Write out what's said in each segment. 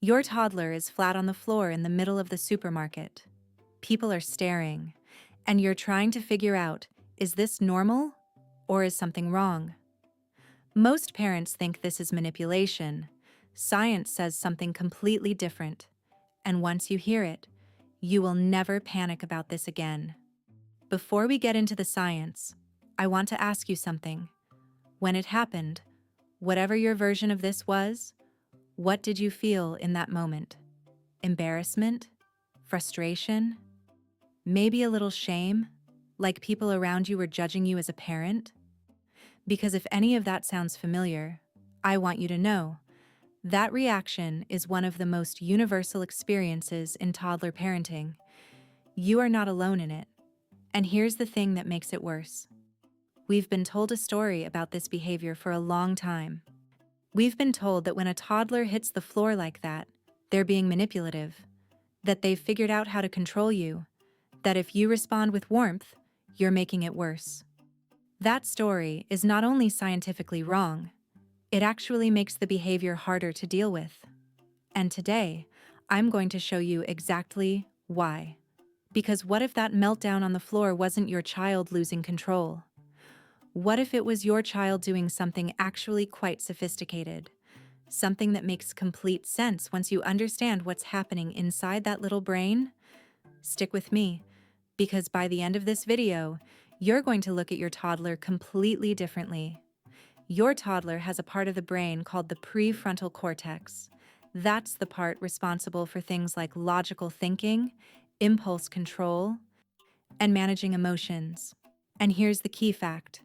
Your toddler is flat on the floor in the middle of the supermarket. People are staring, and you're trying to figure out, is this normal or is something wrong? Most parents think this is manipulation. Science says something completely different. And once you hear it, you will never panic about this again. Before we get into the science, I want to ask you something. When it happened, whatever your version of this was, what did you feel in that moment? Embarrassment? Frustration? Maybe a little shame? Like people around you were judging you as a parent? Because if any of that sounds familiar, I want you to know that reaction is one of the most universal experiences in toddler parenting. You are not alone in it. And here's the thing that makes it worse. We've been told a story about this behavior for a long time. We've been told that when a toddler hits the floor like that, they're being manipulative, that they've figured out how to control you, that if you respond with warmth, you're making it worse. That story is not only scientifically wrong, it actually makes the behavior harder to deal with. And today, I'm going to show you exactly why. Because what if that meltdown on the floor wasn't your child losing control? What if it was your child doing something actually quite sophisticated? Something that makes complete sense once you understand what's happening inside that little brain? Stick with me, because by the end of this video, you're going to look at your toddler completely differently. Your toddler has a part of the brain called the prefrontal cortex. That's the part responsible for things like logical thinking, impulse control, and managing emotions. And here's the key fact.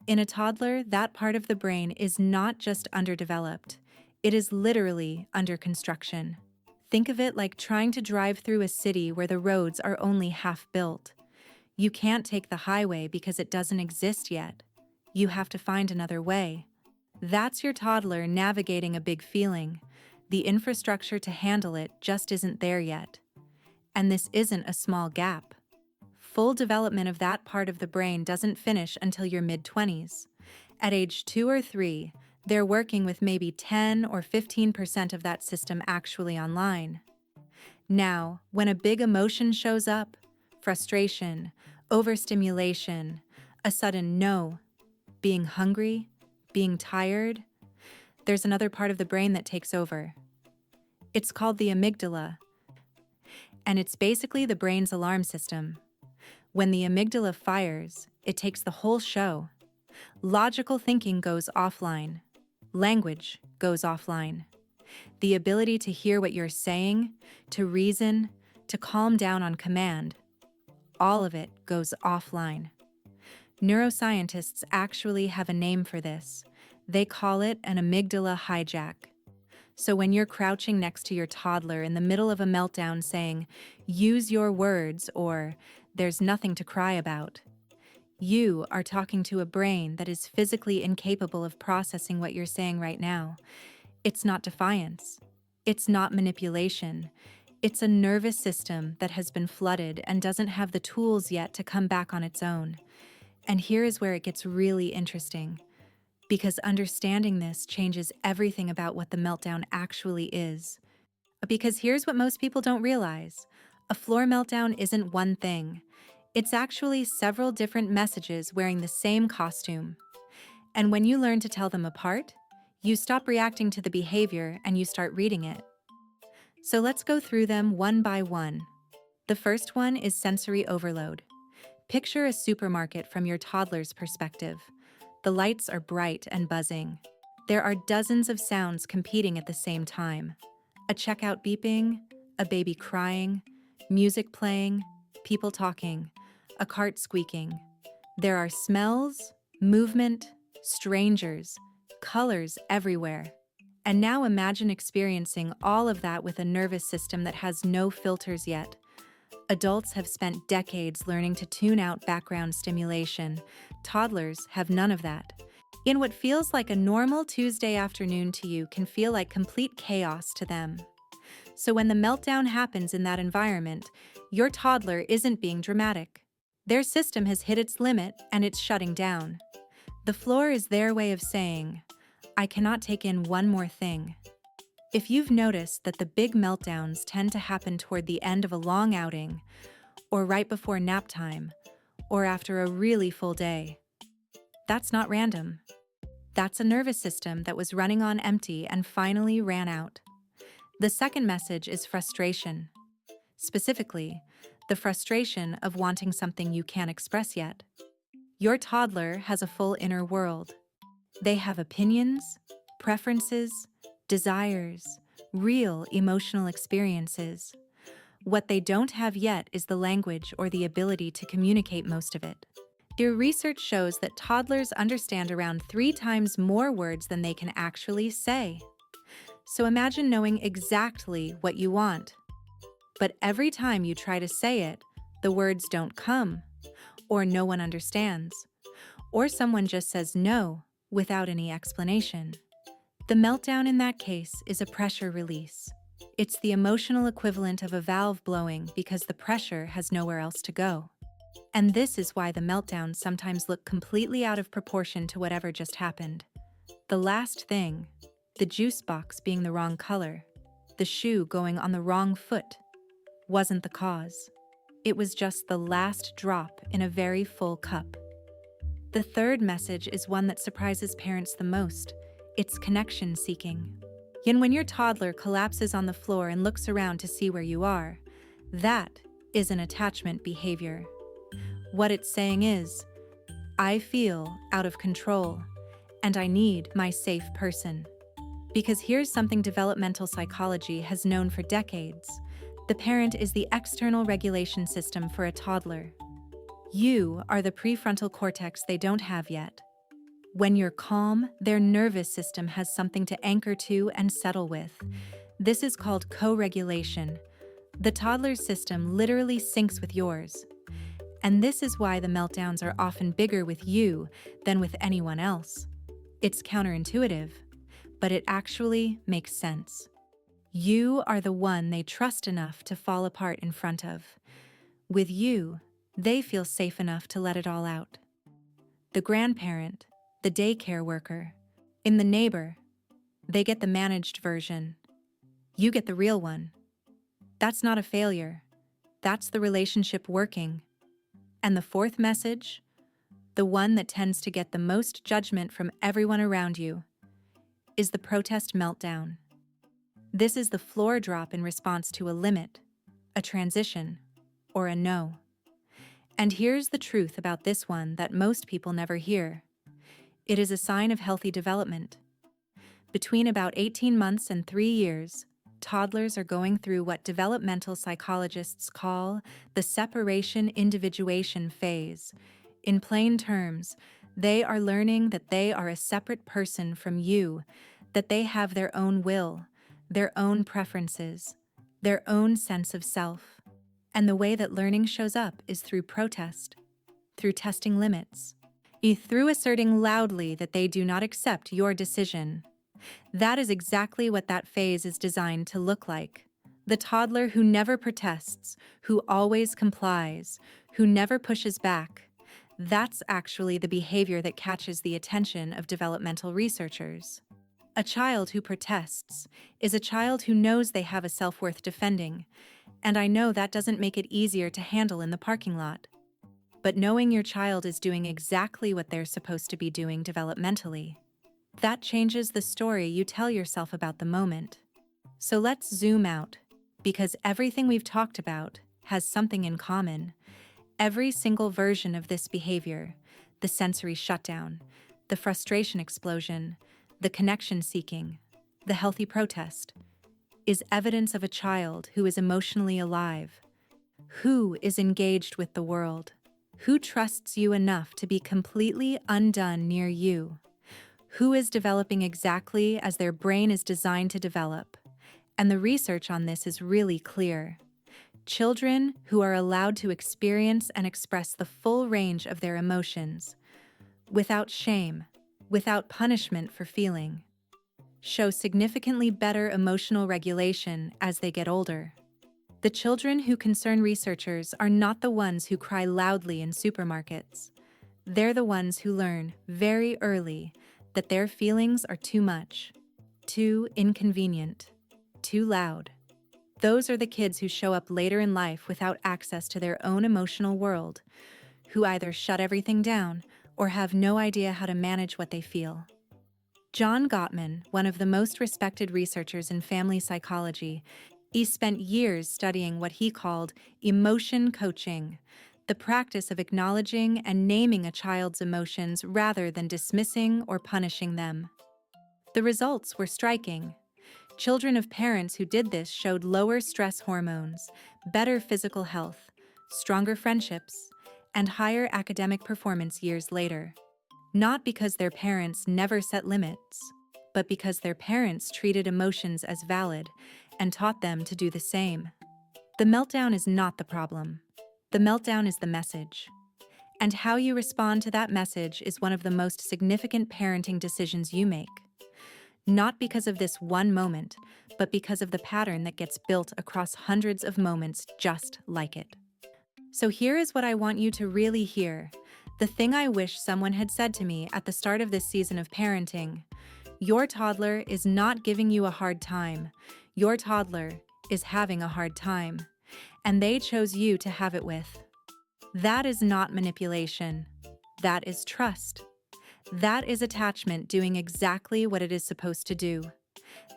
In a toddler, that part of the brain is not just underdeveloped, it is literally under construction. Think of it like trying to drive through a city where the roads are only half built. You can't take the highway because it doesn't exist yet. You have to find another way. That's your toddler navigating a big feeling. The infrastructure to handle it just isn't there yet. And this isn't a small gap. Full development of that part of the brain doesn't finish until your mid-20s. At age 2 or 3, they're working with maybe 10 or 15% of that system actually online. Now, when a big emotion shows up, frustration, overstimulation, a sudden no, being hungry, being tired, there's another part of the brain that takes over. It's called the amygdala, and it's basically the brain's alarm system. When the amygdala fires, it takes the whole show. Logical thinking goes offline. Language goes offline. The ability to hear what you're saying, to reason, to calm down on command, all of it goes offline. Neuroscientists actually have a name for this. They call it an amygdala hijack. So when you're crouching next to your toddler in the middle of a meltdown saying, "Use your words," or "There's nothing to cry about," you are talking to a brain that is physically incapable of processing what you're saying right now. It's not defiance. It's not manipulation. It's a nervous system that has been flooded and doesn't have the tools yet to come back on its own. And here is where it gets really interesting. Because understanding this changes everything about what the meltdown actually is. Because here's what most people don't realize. A floor meltdown isn't one thing. It's actually several different messages wearing the same costume. And when you learn to tell them apart, you stop reacting to the behavior and you start reading it. So let's go through them one by one. The first one is sensory overload. Picture a supermarket from your toddler's perspective. The lights are bright and buzzing. There are dozens of sounds competing at the same time. A checkout beeping, a baby crying, music playing, people talking, a cart squeaking. There are smells, movement, strangers, colors everywhere. And now imagine experiencing all of that with a nervous system that has no filters yet. Adults have spent decades learning to tune out background stimulation. Toddlers have none of that. In what feels like a normal Tuesday afternoon to you can feel like complete chaos to them. So when the meltdown happens in that environment, your toddler isn't being dramatic. Their system has hit its limit and it's shutting down. The floor is their way of saying, "I cannot take in one more thing." If you've noticed that the big meltdowns tend to happen toward the end of a long outing, or right before nap time, or after a really full day, that's not random. That's a nervous system that was running on empty and finally ran out. The second message is frustration. Specifically, the frustration of wanting something you can't express yet. Your toddler has a full inner world. They have opinions, preferences, desires, real emotional experiences. What they don't have yet is the language or the ability to communicate most of it. Your research shows that toddlers understand around 3 times more words than they can actually say. So imagine knowing exactly what you want. But every time you try to say it, the words don't come, or no one understands, or someone just says no without any explanation. The meltdown in that case is a pressure release. It's the emotional equivalent of a valve blowing because the pressure has nowhere else to go. And this is why the meltdowns sometimes look completely out of proportion to whatever just happened. The last thing, the juice box being the wrong color, the shoe going on the wrong foot, wasn't the cause. It was just the last drop in a very full cup. The third message is one that surprises parents the most. It's connection seeking. And when your toddler collapses on the floor and looks around to see where you are, that is an attachment behavior. What it's saying is, I feel out of control, and I need my safe person. Because here's something developmental psychology has known for decades. The parent is the external regulation system for a toddler. You are the prefrontal cortex they don't have yet. When you're calm, their nervous system has something to anchor to and settle with. This is called co-regulation. The toddler's system literally syncs with yours. And this is why the meltdowns are often bigger with you than with anyone else. It's counterintuitive, but it actually makes sense. You are the one they trust enough to fall apart in front of. With you, they feel safe enough to let it all out. The grandparent, the daycare worker, in the neighbor, they get the managed version. You get the real one. That's not a failure. That's the relationship working. And the fourth message, the one that tends to get the most judgment from everyone around you, is the protest meltdown. This is the floor drop in response to a limit, a transition, or a no. And here's the truth about this one that most people never hear. It is a sign of healthy development. Between about 18 months and 3 years, toddlers are going through what developmental psychologists call the separation individuation phase. In plain terms, they are learning that they are a separate person from you, that they have their own will, their own preferences, their own sense of self. And the way that learning shows up is through protest, through testing limits, through asserting loudly that they do not accept your decision. That is exactly what that phase is designed to look like. The toddler who never protests, who always complies, who never pushes back. That's actually the behavior that catches the attention of developmental researchers. A child who protests is a child who knows they have a self-worth defending, and I know that doesn't make it easier to handle in the parking lot. But knowing your child is doing exactly what they're supposed to be doing developmentally, that changes the story you tell yourself about the moment. So let's zoom out, because everything we've talked about has something in common. Every single version of this behavior, the sensory shutdown, the frustration explosion, the connection seeking, the healthy protest, is evidence of a child who is emotionally alive, who is engaged with the world, who trusts you enough to be completely undone near you, who is developing exactly as their brain is designed to develop. And the research on this is really clear. Children who are allowed to experience and express the full range of their emotions, without shame, without punishment for feeling, show significantly better emotional regulation as they get older. The children who concern researchers are not the ones who cry loudly in supermarkets. They're the ones who learn very early that their feelings are too much, too inconvenient, too loud. Those are the kids who show up later in life without access to their own emotional world, who either shut everything down or have no idea how to manage what they feel. John Gottman, one of the most respected researchers in family psychology, he spent years studying what he called emotion coaching, the practice of acknowledging and naming a child's emotions rather than dismissing or punishing them. The results were striking. Children of parents who did this showed lower stress hormones, better physical health, stronger friendships, and higher academic performance years later. Not because their parents never set limits, but because their parents treated emotions as valid and taught them to do the same. The meltdown is not the problem. The meltdown is the message. And how you respond to that message is one of the most significant parenting decisions you make. Not because of this one moment, but because of the pattern that gets built across hundreds of moments just like it. So here is what I want you to really hear. The thing I wish someone had said to me at the start of this season of parenting. Your toddler is not giving you a hard time. Your toddler is having a hard time. And they chose you to have it with. That is not manipulation. That is trust. That is attachment doing exactly what it is supposed to do.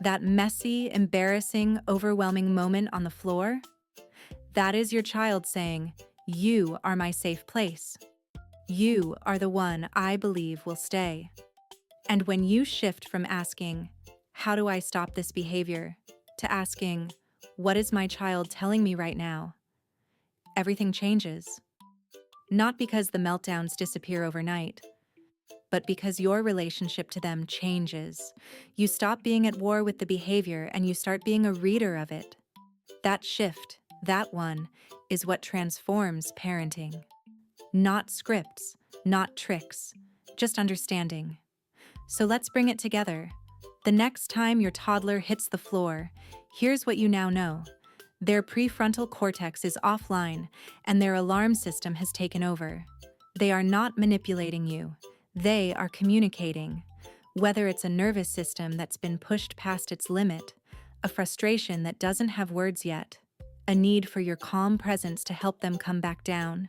That messy, embarrassing, overwhelming moment on the floor, that is your child saying, "You are my safe place. You are the one I believe will stay." And when you shift from asking, "How do I stop this behavior?" to asking, "What is my child telling me right now?" everything changes. Not because the meltdowns disappear overnight, but because your relationship to them changes. You stop being at war with the behavior and you start being a reader of it. That shift, that one, is what transforms parenting. Not scripts, not tricks, just understanding. So let's bring it together. The next time your toddler hits the floor, here's what you now know. Their prefrontal cortex is offline and their alarm system has taken over. They are not manipulating you. They are communicating. Whether it's a nervous system that's been pushed past its limit, a frustration that doesn't have words yet, a need for your calm presence to help them come back down,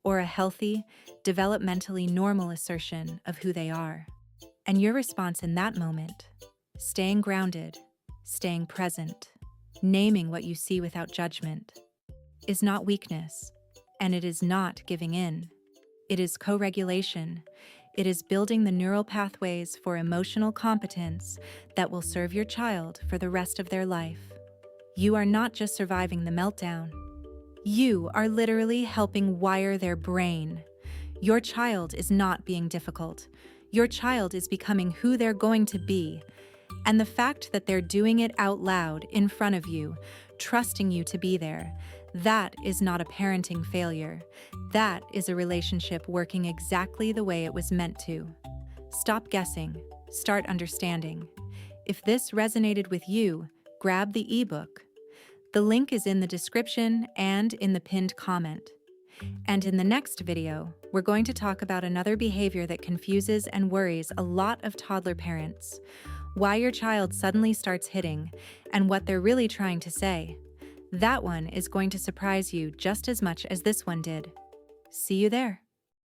or a healthy, developmentally normal assertion of who they are. And your response in that moment, staying grounded, staying present, naming what you see without judgment, is not weakness, and it is not giving in. It is co-regulation. It is building the neural pathways for emotional competence that will serve your child for the rest of their life. You are not just surviving the meltdown. You are literally helping wire their brain. Your child is not being difficult. Your child is becoming who they're going to be. And the fact that they're doing it out loud in front of you, trusting you to be there, that is not a parenting failure. That is a relationship working exactly the way it was meant to. Stop guessing. Start understanding. If this resonated with you, grab the ebook. The link is in the description and in the pinned comment. And in the next video, we're going to talk about another behavior that confuses and worries a lot of toddler parents. Why your child suddenly starts hitting, and what they're really trying to say. That one is going to surprise you just as much as this one did. See you there.